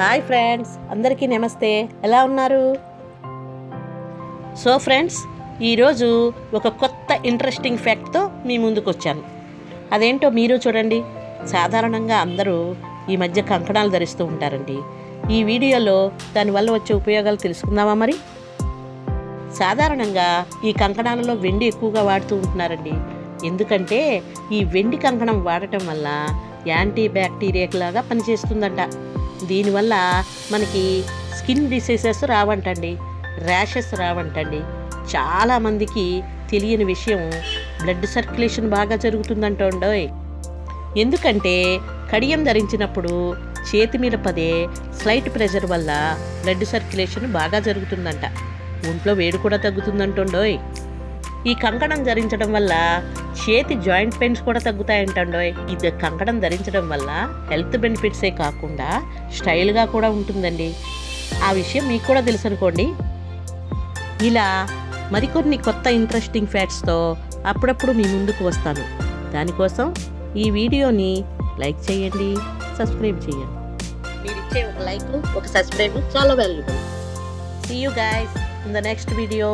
Hi friends, అందరికీ నమస్తే. ఎలా ఉన్నారు? సో ఫ్రెండ్స్, ఈరోజు ఒక కొత్త ఇంట్రెస్టింగ్ ఫ్యాక్ట్తో మీ ముందుకు వచ్చాను. అదేంటో మీరు చూడండి. సాధారణంగా అందరూ ఈ మధ్య కంకణాలు ధరిస్తూ ఉంటారండి. ఈ వీడియోలో దానివల్ల వచ్చే ఉపయోగాలు తెలుసుకుందామా మరి? సాధారణంగా ఈ కంకణాలలో వెండి ఎక్కువగా వాడుతూ ఉంటున్నారండి. ఎందుకంటే ఈ వెండి కంకణం వాడటం వల్ల యాంటీ బ్యాక్టీరియాలాగా పనిచేస్తుందంట. దీనివల్ల మనకి స్కిన్ డిసీజెస్ రావంటండి, ర్యాషెస్ రావంటండి. చాలామందికి తెలియని విషయం, బ్లడ్ సర్క్యులేషన్ బాగా జరుగుతుందంటోండోయ్. ఎందుకంటే కడియం ధరించినప్పుడు చేతి మీద పదే స్లైట్ ప్రెషర్ వల్ల బ్లడ్ సర్క్యులేషన్ బాగా జరుగుతుందంట. ఒంట్లో వేడి కూడా తగ్గుతుందంటోండోయ్. ఈ కంకణం ధరించడం వల్ల చేతి జాయింట్ పెయిన్స్ కూడా తగ్గుతాయంటండోయ్. ఇది కంకణం ధరించడం వల్ల హెల్త్ బెనిఫిట్సే కాకుండా స్టైల్గా కూడా ఉంటుందండి. ఆ విషయం మీకు కూడా తెలుసు అనుకోండి. ఇలా మరికొన్ని కొత్త ఇంట్రెస్టింగ్ ఫ్యాక్ట్స్తో అప్పుడప్పుడు మీ ముందుకు వస్తాను. దానికోసం ఈ వీడియోని లైక్ చేయండి, సబ్స్క్రైబ్ చేయండి. మీరు ఇచ్చే ఒక లైక్, ఒక సబ్స్క్రైబ్ చాలా valuable. See you guys in the next video.